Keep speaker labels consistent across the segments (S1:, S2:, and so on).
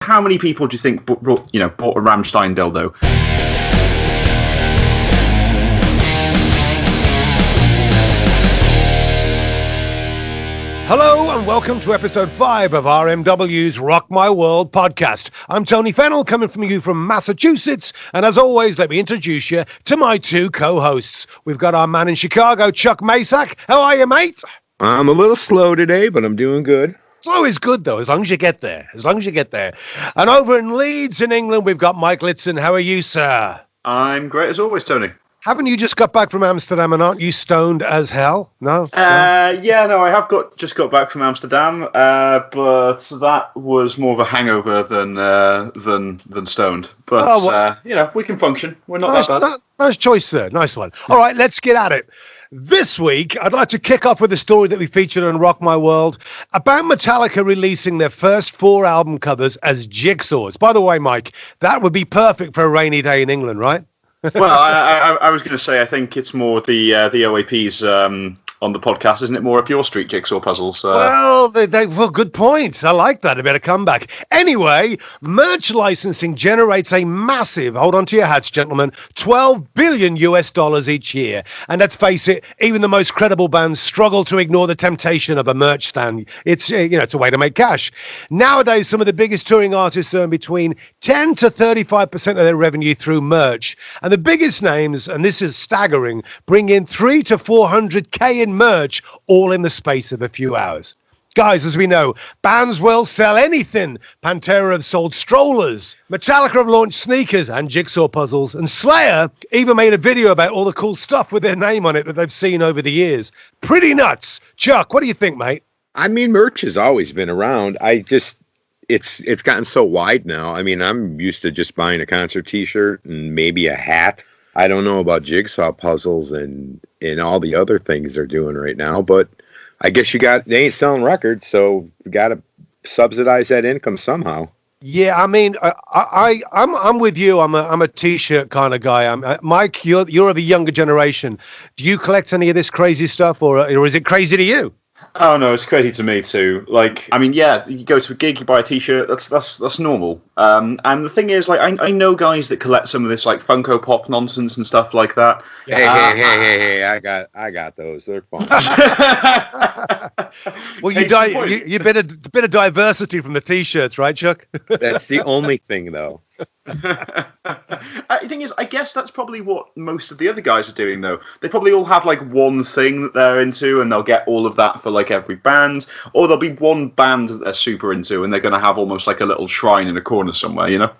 S1: how many people do you think bought a Rammstein dildo?
S2: Hello and welcome to episode 5 of RMW's Rock My World podcast. I'm Tony Fennell, coming from you from Massachusetts, and as always, let me introduce you to my two co-hosts. We've got our man in Chicago, Chuck Masak. How are you, mate?
S3: I'm a little slow today, but I'm doing good.
S2: Slow is good, though, as long as you get there. And over in Leeds in England, we've got Mike Litson. How are you, sir?
S1: I'm great as always, Tony.
S2: Haven't you just got back from Amsterdam and aren't you stoned as hell? No?
S1: I have just got back from Amsterdam, but that was more of a hangover than stoned. But, we can function. We're not that bad.
S2: Nice choice, sir. Nice one. All right, let's get at it. This week, I'd like to kick off with a story that we featured on Rock My World about Metallica releasing their first 4 album covers as jigsaws. By the way, Mike, that would be perfect for a rainy day in England, right?
S1: Well, I was going to say, I think it's more the OAPs on the podcast, isn't it? More up your street, jigsaw puzzles.
S2: Well, good point. I like that. A bit of comeback. Anyway, merch licensing generates a massive, hold on to your hats, gentlemen, $12 billion each year. And let's face it, even the most credible bands struggle to ignore the temptation of a merch stand. It's it's a way to make cash. Nowadays, some of the biggest touring artists earn between 10 to 35% of their revenue through merch. And the biggest names, and this is staggering, bring in 300 to 400K in merch all in the space of a few hours. Guys, as we know, bands will sell anything. Pantera have sold strollers. Metallica have launched sneakers and jigsaw puzzles. And Slayer even made a video about all the cool stuff with their name on it that they've seen over the years. Pretty nuts. Chuck, what do you think, mate?
S3: I mean, merch has always been around. It's gotten so wide now. I mean, I'm used to just buying a concert t-shirt and maybe a hat. I don't know about jigsaw puzzles and all the other things they're doing right now, but I guess they ain't selling records, so you got to subsidize that income somehow.
S2: Yeah, I mean, I'm with you. I'm a t-shirt kind of guy. Mike, you're of a younger generation. Do you collect any of this crazy stuff, or is it crazy to you?
S1: Oh no, it's crazy to me too. Like, I mean, yeah, you go to a gig, you buy a t-shirt, that's normal. And the thing is, like, I know guys that collect some of this like Funko Pop nonsense and stuff like that.
S3: Hey, I got those. They're fun.
S2: Well, you bit of diversity from the t-shirts, right, Chuck?
S3: That's the only thing, though.
S1: The thing is, I guess that's probably what most of the other guys are doing, though. They probably all have like one thing that they're into, and they'll get all of that for like every band, or there'll be one band that they're super into, and they're going to have almost like a little shrine in a corner somewhere, you know.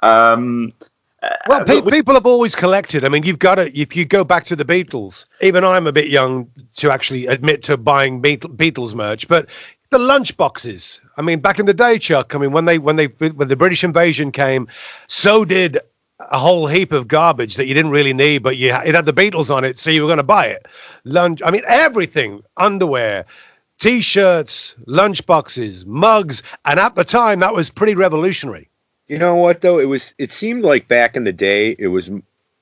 S2: Well, people have always collected. I mean, if you go back to the Beatles, even I'm a bit young to actually admit to buying Beatles merch, but the lunchboxes. I mean, back in the day, Chuck, I mean, when the British invasion came, so did a whole heap of garbage that you didn't really need, but it had the Beatles on it, so you were going to buy it. I mean, everything, underwear, T-shirts, lunchboxes, mugs, and at the time, that was pretty revolutionary.
S3: You know what, though? It seemed like back in the day, it was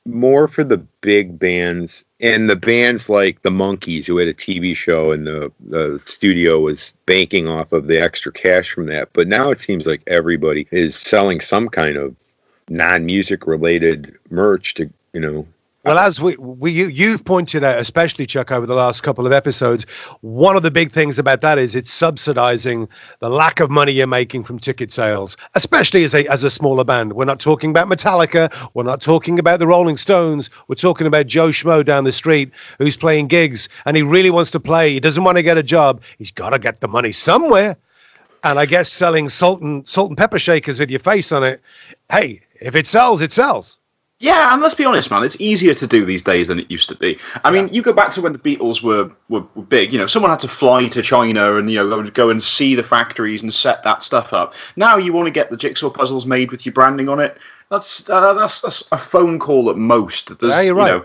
S3: more for the big bands and the bands like the Monkees, who had a TV show and the studio was banking off of the extra cash from that. But now it seems like everybody is selling some kind of non-music related merch to,
S2: Well, as you've pointed out, especially Chuck, over the last couple of episodes, one of the big things about that is it's subsidizing the lack of money you're making from ticket sales, especially as a smaller band. We're not talking about Metallica. We're not talking about the Rolling Stones. We're talking about Joe Schmo down the street who's playing gigs, and he really wants to play. He doesn't want to get a job. He's got to get the money somewhere. And I guess selling salt and pepper shakers with your face on it, hey, if it sells, it sells.
S1: Yeah, and let's be honest, man, it's easier to do these days than it used to be. I mean, you go back to when the Beatles were big, someone had to fly to China and, go and see the factories and set that stuff up. Now you want to get the jigsaw puzzles made with your branding on it. That's a phone call at most.
S2: Yeah, you're right.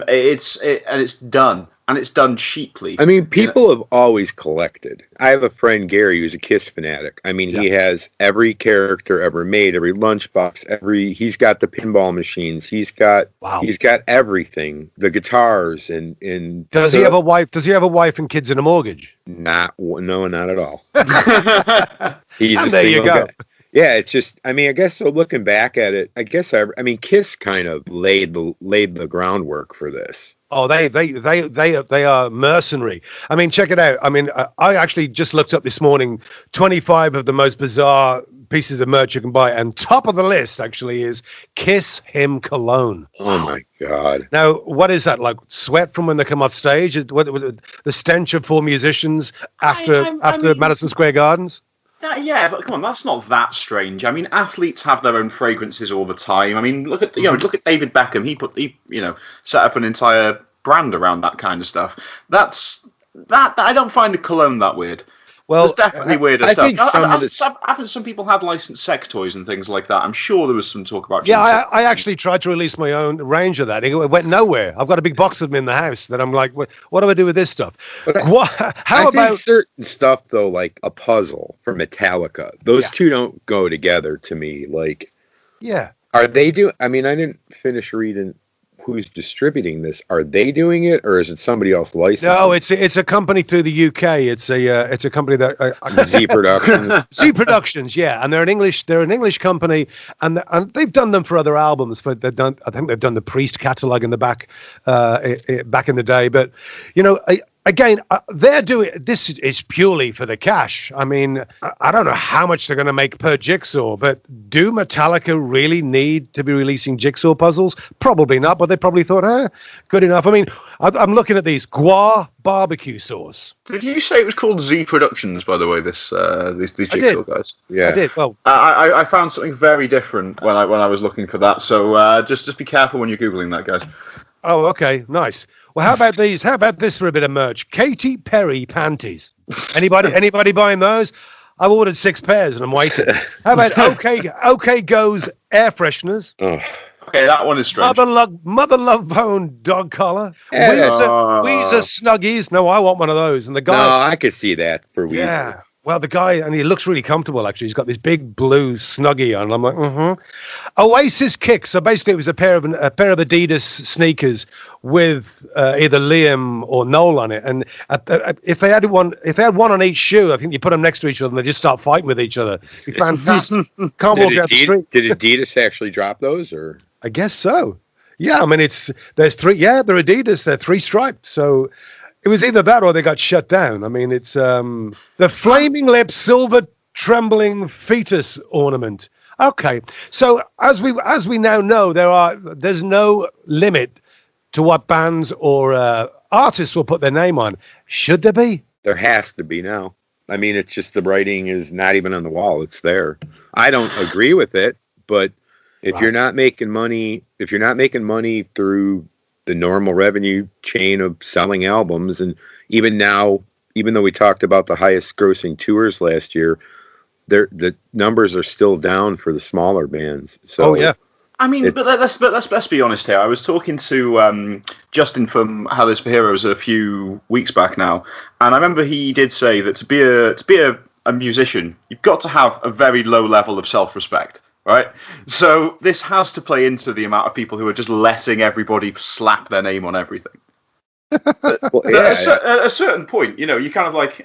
S1: It's done. And it's done cheaply.
S3: I mean, people have always collected. I have a friend, Gary, who's a Kiss fanatic. I mean, he has every character ever made, every lunchbox, he's got the pinball machines. He's got everything, the guitars and
S2: Does he have a wife? Does he have a wife and kids and a mortgage?
S3: No, not at all.
S2: He's a single guy.
S3: Yeah, it's just, I mean, I guess so looking back at it, I mean, Kiss kind of laid the groundwork for this.
S2: Oh, they are mercenary. I mean, check it out. I mean, I actually just looked up this morning 25 of the most bizarre pieces of merch you can buy, and top of the list actually is Kiss Him cologne.
S3: Oh my God!
S2: Now, what is that, like sweat from when they come off stage? What the stench of 4 musicians after Madison Square Gardens?
S1: Yeah, but come on, that's not that strange. I mean, athletes have their own fragrances all the time. I mean, look at David Beckham. He set up an entire brand around that kind of stuff. That I don't find the cologne that weird. Well, there's definitely weirder stuff. Haven't some people had licensed sex toys and things like that? I'm sure there was some talk about.
S2: Yeah, I actually tried to release my own range of that. It went nowhere. I've got a big box of them in the house that I'm like, what do I do with this stuff?
S3: But I think certain stuff though, like a puzzle for Metallica, those two don't go together to me. Like,
S2: yeah,
S3: are they do? I mean, I didn't finish reading who's distributing this. Are they doing it, or is it somebody else licensing?
S2: No, it's a company through the UK. It's a company that
S3: Z Productions.
S2: Z Productions, yeah, and they're an English company, and they've done them for other albums. But I think they've done the Priest catalog in the back in the day. But again, they're doing this is purely for the cash. I mean, I don't know how much they're going to make per jigsaw, but do Metallica really need to be releasing jigsaw puzzles? Probably not, but they probably thought, good enough. I mean, I'm looking at these Gua barbecue sauce.
S1: Did you say it was called Z Productions, by the way, these jigsaw guys?
S2: Yeah, I did. Well,
S1: I found something very different when I was looking for that, so just be careful when you're Googling that, guys.
S2: Oh, okay, nice. Well, how about these? How about this for a bit of merch? Katy Perry panties. Anybody buying those? I've ordered 6 pairs and I'm waiting. How about OK Go's air fresheners?
S3: Oh.
S1: Okay, that one is strange.
S2: Mother Love Bone dog collar. Weezer Snuggies. No, I want one of those. And the guy.
S3: No, I could see that for Weezer.
S2: Yeah. Well, the guy, and he looks really comfortable, actually. He's got this big blue Snuggie on. I'm like, Oasis Kicks. So basically, it was a pair of Adidas sneakers with either Liam or Noel on it. And if they had one on each shoe, I think you put them next to each other and they just start fighting with each other. You fantastic. Can't walk down the street.
S3: Did Adidas actually drop those, or?
S2: I guess so. Yeah, I mean, there's 3. Yeah, they're Adidas. They're 3 striped. So. It was either that or they got shut down. I mean, it's the Flaming Lips silver trembling fetus ornament. Okay, so as we now know, there's no limit to what bands or artists will put their name on. Should there be?
S3: There has to be now. I mean, it's just the writing is not even on the wall. It's there. I don't agree with it, but if you're not making money through the normal revenue chain of selling albums, and even now, even though we talked about the highest grossing tours last year, the numbers are still down for the smaller bands. So
S2: yeah.
S1: I mean, but let's be honest here. I was talking to Justin from How This for Heroes a few weeks back now, and I remember he did say that to be a musician, you've got to have a very low level of self-respect. Right, so this has to play into the amount of people who are just letting everybody slap their name on everything. At a certain point, you're kind of like,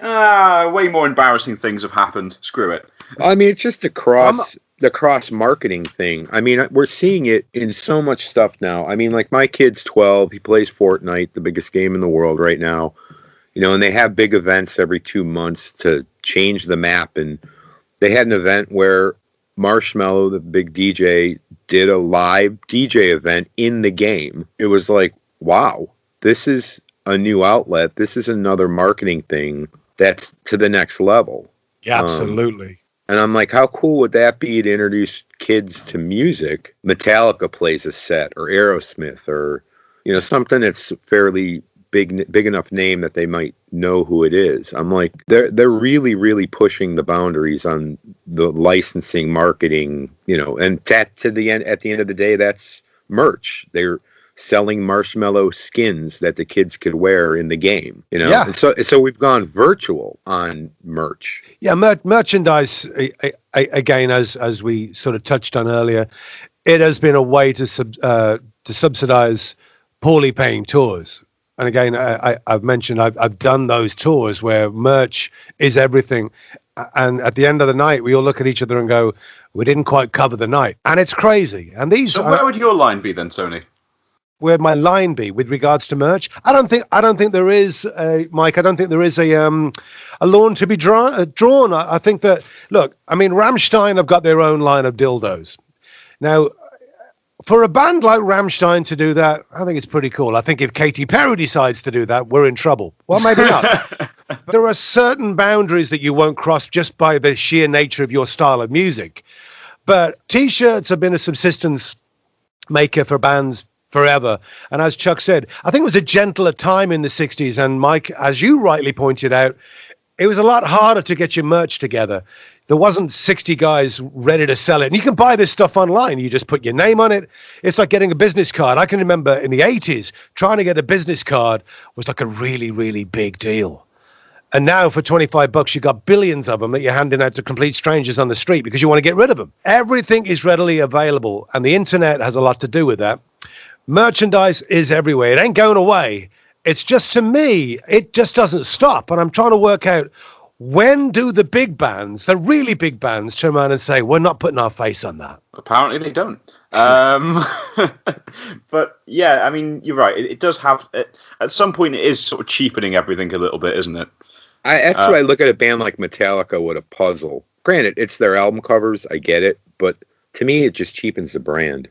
S1: way more embarrassing things have happened. Screw it.
S3: I mean, it's just the cross marketing thing. I mean, we're seeing it in so much stuff now. I mean, like my kid's 12. He plays Fortnite, the biggest game in the world right now. And they have big events every 2 months to change the map. And they had an event where Marshmello, the big DJ, did a live DJ event in the game. It was like, wow, this is a new outlet. This is another marketing thing that's to the next level.
S2: Yeah, absolutely.
S3: And I'm like, how cool would that be to introduce kids to music? Metallica plays a set, or Aerosmith, or something that's fairly big enough name that they might know who it is. I'm like, they're really, really pushing the boundaries on the licensing, marketing, and at the end of the day, that's merch. They're selling Marshmello skins that the kids could wear in the game,
S2: Yeah.
S3: And so we've gone virtual on merch.
S2: Yeah, merchandise again, as we sort of touched on earlier, it has been a way to subsidize poorly paying tours. And again, I've mentioned I've done those tours where merch is everything. And at the end of the night, we all look at each other and go, we didn't quite cover the night. And it's crazy. And these
S1: So where would your line be then, Tony?
S2: Where my line be with regards to merch? I don't think there is, Mike. I don't think there is a lawn to be drawn. I think that, look, I mean, Rammstein have got their own line of dildos. Now, for a band like Rammstein to do that, I think it's pretty cool. I think if Katy Perry decides to do that, we're in trouble. Well, maybe not. There are certain boundaries that you won't cross just by the sheer nature of your style of music. But T-shirts have been a subsistence maker for bands forever. And as Chuck said, I think it was a gentler time in the 60s. And Mike, as you rightly pointed out, it was a lot harder to get your merch together. There wasn't 60 guys ready to sell it. And you can buy this stuff online. You just put your name on it. It's like getting a business card. I can remember in the 80s, trying to get a business card was like a really, really big deal. And now for $25, you've got billions of them that you're handing out to complete strangers on the street because you want to get rid of them. Everything is readily available. And the internet has a lot to do with that. Merchandise is everywhere. It ain't going away. It's just, to me, it just doesn't stop. And I'm trying to work out, when do the big bands, the really big bands, turn around and say, we're not putting our face on that?
S1: Apparently they don't. But yeah, I mean, you're right. It does have, at some point, it is sort of cheapening everything a little bit, isn't it?
S3: That's why I look at a band like Metallica with a puzzle. Granted, it's their album covers. I get it. But to me, it just cheapens the brand.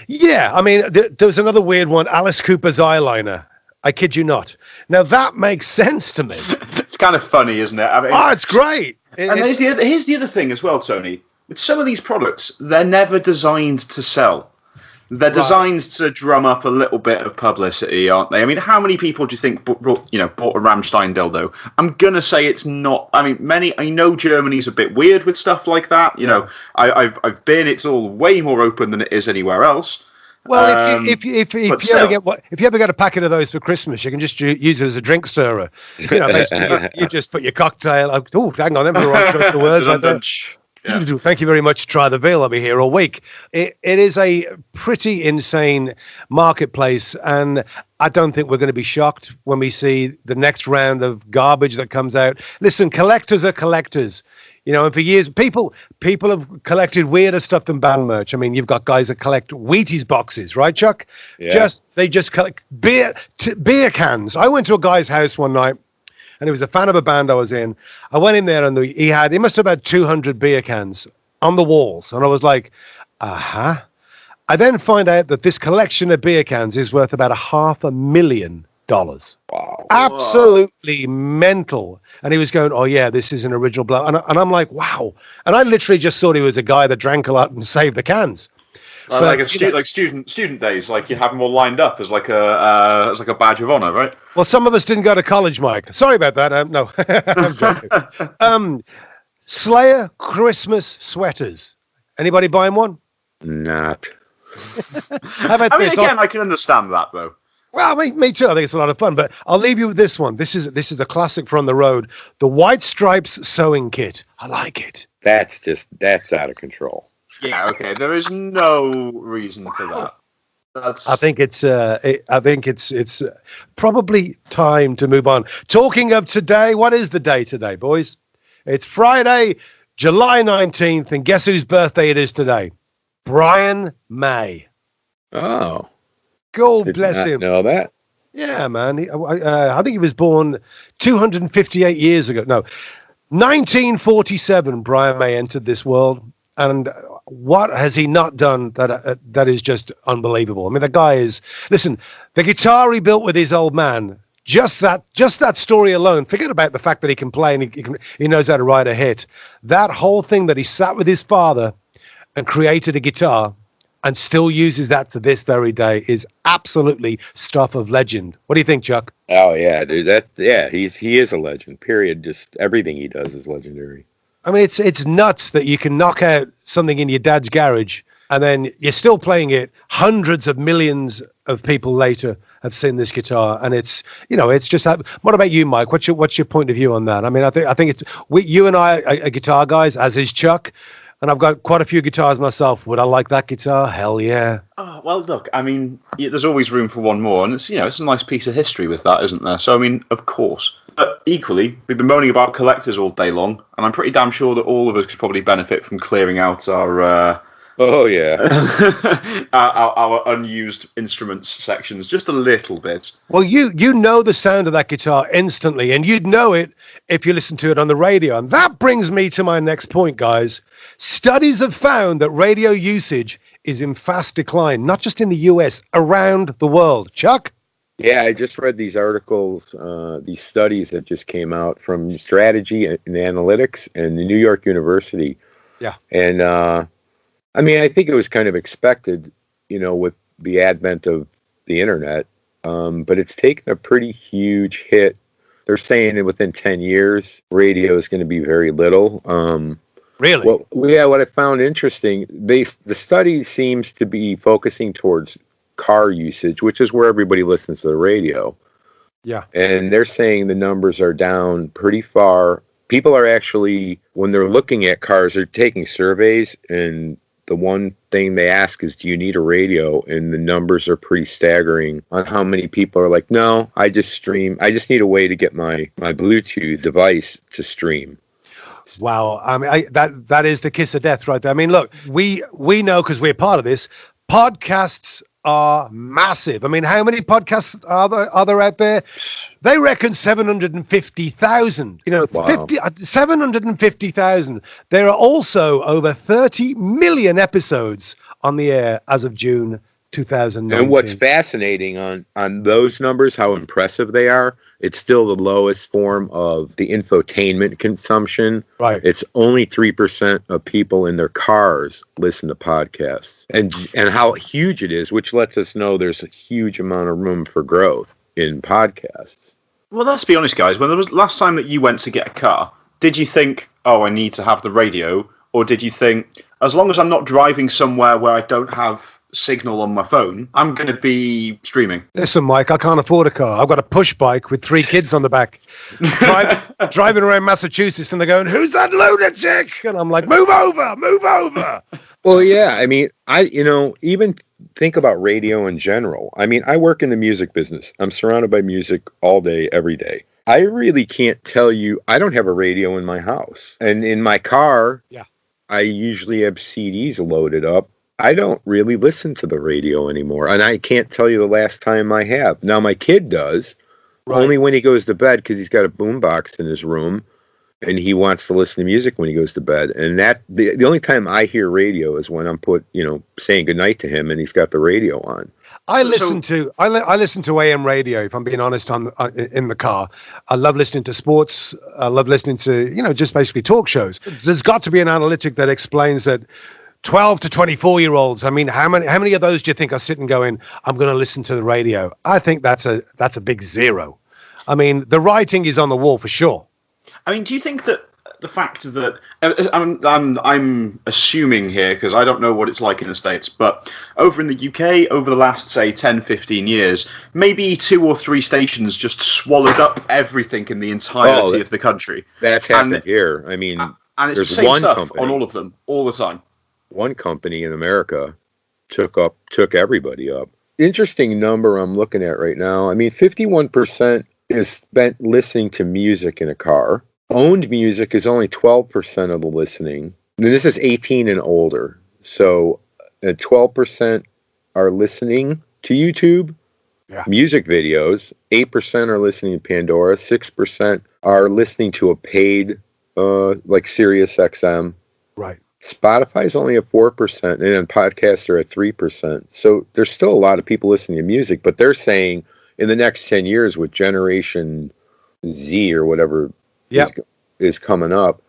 S2: Yeah, I mean, there was another weird one, Alice Cooper's eyeliner. I kid you not. Now, that makes sense to me.
S1: It's kind of funny, isn't it? I mean,
S2: it's great.
S1: And here's the other thing as well, Tony. With some of these products, they're never designed to sell. They're designed to drum up a little bit of publicity, aren't they? I mean, how many people do you think bought a Rammstein dildo? I'm gonna say it's not. I mean, many. I know Germany's a bit weird with stuff like that. You know, I've been. It's all way more open than it is anywhere else.
S2: Well, if you ever get a packet of those for Christmas, you can just use it as a drink stirrer. You know, basically, you just put your cocktail. Oh, hang on, them are the wrong choice of words right there. Yeah. Thank you very much. Try the veal. I'll be here all week. It is a pretty insane marketplace, and I don't think we're going to be shocked when we see the next round of garbage that comes out. Listen, collectors are collectors. You know, and for years, people have collected weirder stuff than band merch. I mean, you've got guys that collect Wheaties boxes, right, Chuck?
S3: Yeah.
S2: They just collect beer cans. I went to a guy's house one night, and he was a fan of a band I was in. I went in there, and he must have had 200 beer cans on the walls. And I was like, I then find out that this collection of beer cans is worth about $500,000.
S3: Wow.
S2: Absolutely mental. And he was going, oh, yeah, this is an original blow. And I'm like, wow. And I literally just thought he was a guy that drank a lot and saved the cans.
S1: Like student days, like you have them all lined up as like a badge of honor, right?
S2: Well, some of us didn't go to college, Mike. Sorry about that. No, I'm joking. Slayer Christmas sweaters. Anybody buying one?
S3: Not.
S2: How about this?
S1: Again, I can understand that though.
S2: Well, me too. I think it's a lot of fun. But I'll leave you with this one. This is a classic from the road. The White Stripes sewing kit. I like it.
S3: That's out of control.
S1: Yeah, okay. There is no reason for that.
S2: I think it's probably time to move on. Talking of today, what is the day today, boys? It's Friday, July 19th, and guess whose birthday it is today? Brian May.
S3: Oh.
S2: God bless him.
S3: Know that?
S2: Yeah, man. I think he was born 258 years ago. No, 1947. Brian May entered this world, and what has he not done that is just unbelievable? I mean, the guy is. Listen, the guitar he built with his old man. Just that story alone. Forget about the fact that he can play and he knows how to write a hit. That whole thing that he sat with his father and created a guitar and still uses that to this very day is absolutely stuff of legend. What do you think, Chuck?
S3: Oh yeah, dude. He is a legend. Period. Just everything he does is legendary.
S2: I mean, it's nuts that you can knock out something in your dad's garage and then you're still playing it. Hundreds of millions of people later have seen this guitar, and it's just. What about you, Mike? What's your point of view on that? I mean, I think it's you and I are guitar guys, as is Chuck. and I've got quite a few guitars myself. Would I like that guitar? Hell yeah.
S1: Oh, well, look, I mean, there's always room for one more, and it's it's a nice piece of history with that, isn't there? So, I mean, of course. But equally, we've been moaning about collectors all day long, and I'm pretty damn sure that all of us could probably benefit from clearing out our
S3: Oh yeah.
S1: our unused instruments sections just a little bit.
S2: Well, you know the sound of that guitar instantly, and you'd know it if you listen to it on the radio. And that brings me to my next point, guys. Studies have found that radio usage is in fast decline, not just in the US, around the world. Chuck?
S3: Yeah, I just read these articles, these studies that just came out from Strategy and Analytics and the New York University.
S2: Yeah.
S3: And I mean, I think it was kind of expected, with the advent of the internet, but it's taken a pretty huge hit. They're saying that within 10 years, radio is going to be very little.
S2: Really?
S3: Well, yeah, what I found interesting, the study seems to be focusing towards car usage, which is where everybody listens to the radio.
S2: Yeah.
S3: And they're saying the numbers are down pretty far. People are actually, when they're looking at cars, they're taking surveys, and the one thing they ask is, do you need a radio? And the numbers are pretty staggering on how many people are like, no, I just stream. I just need a way to get my Bluetooth device to stream.
S2: Wow. I mean, that is the kiss of death right there. I mean, look, we know, because we're part of this, podcasts are massive. I mean, how many podcasts are there out there? They reckon 750,000.
S3: Wow.
S2: 750,000. There are also over 30 million episodes on the air as of June 2019.
S3: And what's fascinating on those numbers, how impressive they are, it's still the lowest form of the infotainment consumption.
S2: Right.
S3: It's only 3% of people in their cars listen to podcasts. And how huge it is, which lets us know there's a huge amount of room for growth in podcasts.
S1: Well, let's be honest, guys. When there was last time that you went to get a car, did you think, oh, I need to have the radio? Or did you think, as long as I'm not driving somewhere where I don't have signal on my phone, I'm going to be streaming?
S2: Listen, Mike, I can't afford a car. I've got a push bike with 3 kids on the back, driving around Massachusetts, and they're going, who's that lunatic? And I'm like, move over.
S3: Well, yeah, I mean, even think about radio in general. I mean, I work in the music business. I'm surrounded by music all day, every day. I really can't tell you, I don't have a radio in my house. And in my car,
S2: yeah,
S3: I usually have CDs loaded up. I don't really listen to the radio anymore, and I can't tell you the last time I have. Now, my kid does, only when he goes to bed, because he's got a boombox in his room, and he wants to listen to music when he goes to bed. And that the only time I hear radio is when I'm saying goodnight to him, and he's got the radio on.
S2: I listen to AM radio, if I'm being honest, in the car. I love listening to sports. I love listening to, just basically talk shows. There's got to be an analytic that explains that 12 to 24-year-olds. I mean, how many of those do you think are sitting going, I'm going to listen to the radio? I think that's a big zero. I mean, the writing is on the wall for sure.
S1: I mean, do you think that the fact that I'm assuming here, because I don't know what it's like in the States, but over in the UK, over the last, say, 10, 15 years, maybe 2 or 3 stations just swallowed up everything in the entirety of the country.
S3: That's happened here. I mean,
S1: and it's the
S3: there's
S1: same
S3: one
S1: stuff
S3: company
S1: on all of them, all the time.
S3: One company in America took everybody up. Interesting number I'm looking at right now. I mean, 51% is spent listening to music in a car. Owned music is only 12% of the listening. And this is 18 and older. So 12% are listening to YouTube, music videos. 8% are listening to Pandora. 6% are listening to a paid, like Sirius XM.
S2: Right.
S3: Spotify is only at 4%, and then podcasts are at 3%. So there's still a lot of people listening to music, but they're saying in the next 10 years with Generation Z or whatever is coming up,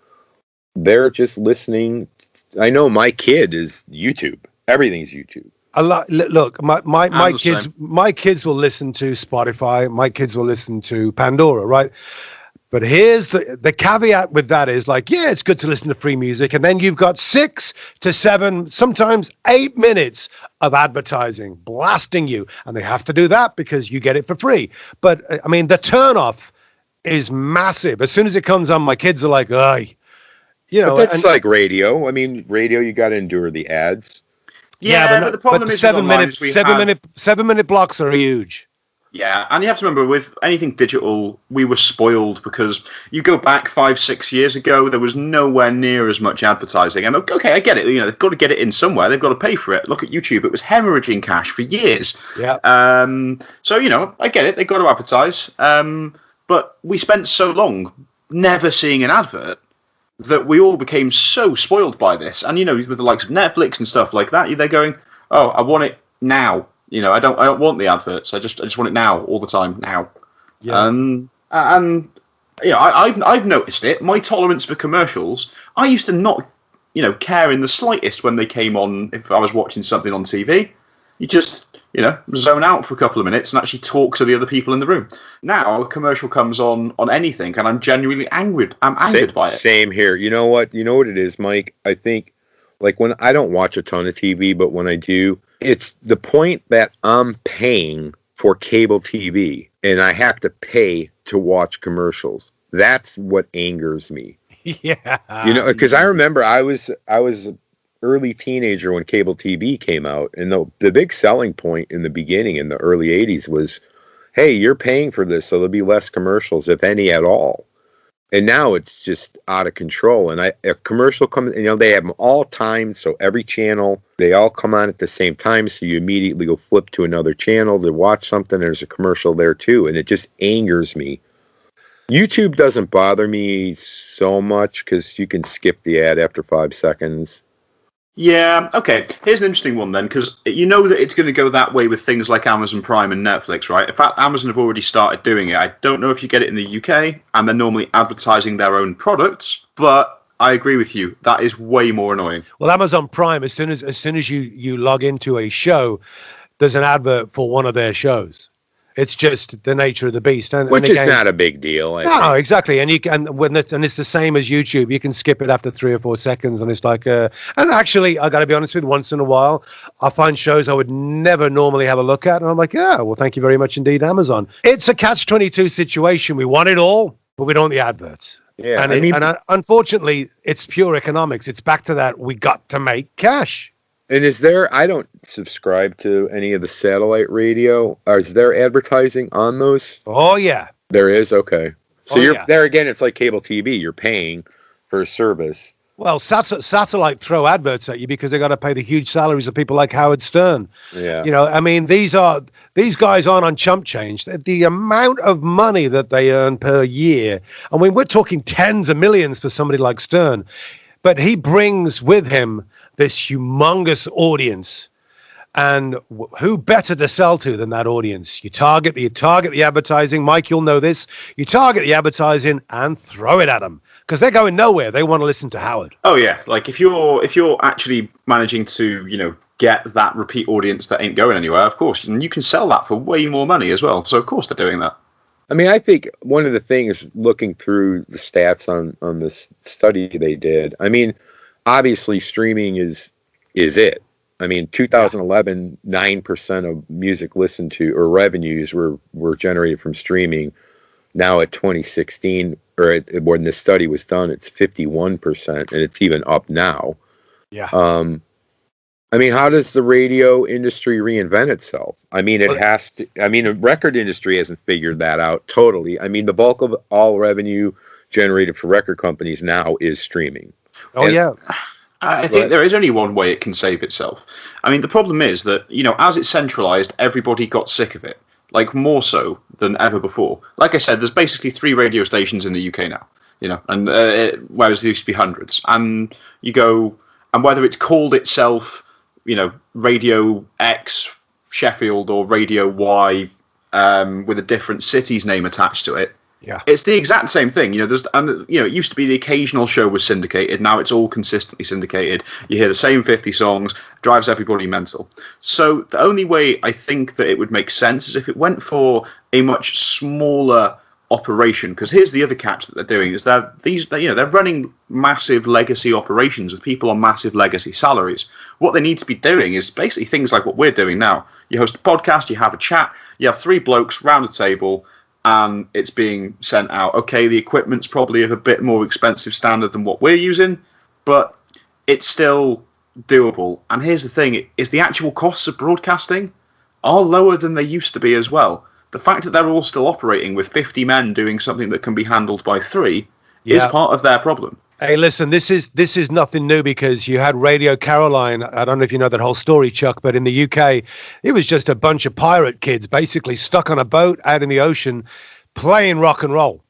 S3: they're just listening. I know my kid is YouTube. Everything's YouTube.
S2: Look, my kids will listen to Spotify. My kids will listen to Pandora, right? But here's the caveat with that is like, yeah, it's good to listen to free music. And then you've got 6 to 7, sometimes 8 minutes of advertising blasting you. And they have to do that because you get it for free. But I mean, the turnoff is massive. As soon as it comes on, my kids are like, "Ay, You know,
S3: but that's like radio. I mean, radio, you got to endure the ads.
S1: Yeah, but the problem is
S2: seven minute blocks are huge.
S1: Yeah, and you have to remember, with anything digital, we were spoiled because you go back 5-6 years ago, there was nowhere near as much advertising. And okay, I get it. You know, they've got to get it in somewhere. They've got to pay for it. Look at YouTube; it was hemorrhaging cash for years.
S2: Yeah.
S1: So you know, I get it. They've got to advertise. But we spent so long never seeing an advert that we all became so spoiled by this. And you know, with the likes of Netflix and stuff like that, they're going, "Oh, I want it now." You know, I don't want the adverts. I just want it now, all the time, now.
S2: Yeah.
S1: And you know, I've noticed it. My tolerance for commercials. I used to not, you know, care in the slightest when they came on. If I was watching something on TV, you just, you know, zone out for a couple of minutes and actually talk to the other people in the room. Now a commercial comes on anything, and I'm genuinely angered. I'm angered by it.
S3: Same here. You know what? You know what it is, Mike. I think, like, when I don't watch a ton of TV, but when I do, it's the point that I'm paying for cable TV and I have to pay to watch commercials. That's what angers me.
S2: Yeah.
S3: You know, because I remember I was an early teenager when cable TV came out, and the big selling point in the beginning in the early 80s was, hey, you're paying for this, so there'll be less commercials, if any at all. And now it's just out of control. And a commercial comes, you know, they have them all timed. So every channel, they all come on at the same time. So you immediately go flip to another channel to watch something. There's a commercial there too. And it just angers me. YouTube doesn't bother me so much because you can skip the ad after 5 seconds.
S1: Yeah, okay. Here's an interesting one then, because you know that it's going to go that way with things like Amazon Prime and Netflix, right? In fact, Amazon have already started doing it. I don't know if you get it in the UK, and they're normally advertising their own products, but I agree with you. That is way more annoying.
S2: Well, Amazon Prime, as soon as you log into a show, there's an advert for one of their shows. It's just the nature of the beast,
S3: which is not a big deal. I
S2: think. Exactly, and it's the same as YouTube. You can skip it after 3 or 4 seconds, and it's like. And actually, I got to be honest with you, once in a while, I find shows I would never normally have a look at, and I'm like, yeah, well, thank you very much indeed, Amazon. It's a catch-22 situation. We want it all, but we don't want the adverts.
S3: Yeah,
S2: and unfortunately, it's pure economics. It's back to that. We got to make cash.
S3: And I don't subscribe to any of the satellite radio. Is there advertising on those?
S2: Oh, yeah.
S3: There is? Okay. So there again, it's like cable TV. You're paying for a service.
S2: Well, satellite throw adverts at you because they got to pay the huge salaries of people like Howard Stern.
S3: Yeah.
S2: You know, I mean, these guys aren't on chump change. The amount of money that they earn per year, I mean, we're talking tens of millions for somebody like Stern. But he brings with him this humongous audience, and who better to sell to than that audience? You target the advertising. Mike, you'll know this. You target the advertising and throw it at them because they're going nowhere. They want to listen to Howard.
S1: Oh yeah, like if you're actually managing to, you know, get that repeat audience that ain't going anywhere, of course, and you can sell that for way more money as well. So of course they're doing that.
S3: I mean, I think one of the things, looking through the stats on this study they did, I mean, obviously streaming is it. I mean, 2011, 9% of music listened to or revenues were generated from streaming. Now at 2016, when this study was done, it's 51%, and it's even up now.
S2: Yeah.
S3: I mean, how does the radio industry reinvent itself? I mean, it has to. I mean, the record industry hasn't figured that out totally. I mean, the bulk of all revenue generated for record companies now is streaming.
S2: Oh, yeah.
S1: I think there is only one way it can save itself. I mean, the problem is that, you know, as it's centralized, everybody got sick of it, like more so than ever before. Like I said, there's basically 3 radio stations in the UK now, you know, and whereas there used to be hundreds. And you go, and whether it's called itself, you know, Radio X Sheffield or Radio Y with a different city's name attached to it.
S2: Yeah,
S1: it's the exact same thing. You know, it used to be the occasional show was syndicated. Now it's all consistently syndicated. You hear the same 50 songs, drives everybody mental. So the only way I think that it would make sense is if it went for a much smaller operation. Because here's the other catch that they're doing is that they're running massive legacy operations with people on massive legacy salaries. What they need to be doing is basically things like what we're doing now. You host a podcast, you have a chat, you have 3 blokes round a table. and it's being sent out. Okay, the equipment's probably of a bit more expensive standard than what we're using, but it's still doable. And here's the thing, is the actual costs of broadcasting are lower than they used to be as well. The fact that they're all still operating with 50 men doing something that can be handled by 3 is part of their problem.
S2: Hey, listen, this is nothing new, because you had Radio Caroline. I don't know if you know that whole story, Chuck, but in the UK, it was just a bunch of pirate kids basically stuck on a boat out in the ocean playing rock and roll.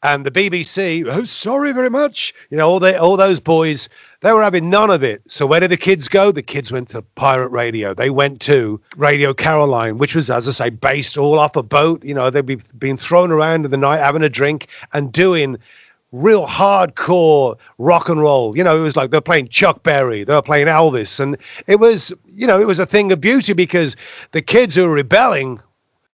S2: And the BBC, oh, sorry very much, all those boys, they were having none of it. So where did the kids go? The kids went to pirate radio. They went to Radio Caroline, which was, as I say, based all off a boat. They'd be being thrown around in the night, having a drink and doing real hardcore rock and roll. It was like they're playing Chuck Berry, they were playing Elvis, and it was a thing of beauty, because the kids who were rebelling,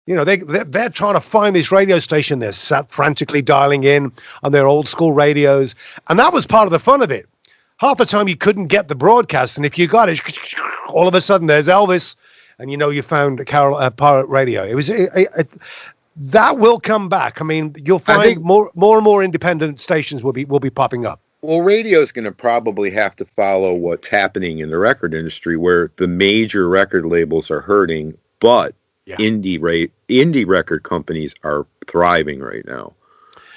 S2: they're trying to find this radio station. They're sat frantically dialing in on their old school radios, and that was part of the fun of it. Half the time you couldn't get the broadcast, and if you got it, all of a sudden there's Elvis, and you found a pirate radio. It was that will come back. I mean, you'll find more and more independent stations will be popping up.
S3: Well, radio is going to probably have to follow what's happening in the record industry, where the major record labels are hurting, but indie record companies are thriving right now.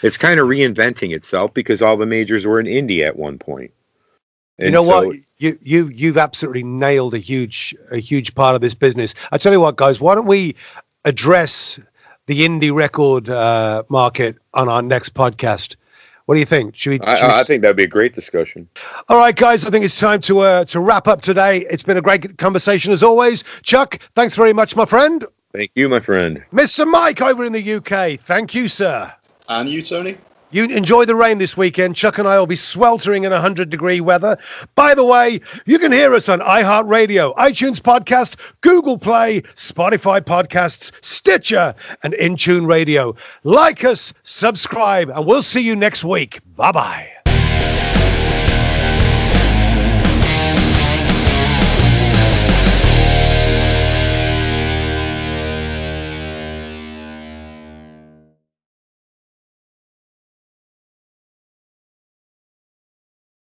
S3: It's kind of reinventing itself, because all the majors were in indie at one point. And
S2: what? You've absolutely nailed a huge part of this business. I tell you what, guys, why don't we address the indie record market on our next podcast? What do you think?
S3: I think that'd be a great discussion.
S2: All right, guys, I think it's time to wrap up today. It's been a great conversation as always. Chuck, thanks very much, my friend.
S3: Thank you, my friend.
S2: Mr. Mike over in the UK, thank you, sir.
S1: And you, Tony?
S2: You enjoy the rain this weekend. Chuck and I will be sweltering in 100-degree weather. By the way, you can hear us on iHeartRadio, iTunes Podcast, Google Play, Spotify Podcasts, Stitcher, and Intune Radio. Like us, subscribe, and we'll see you next week. Bye-bye.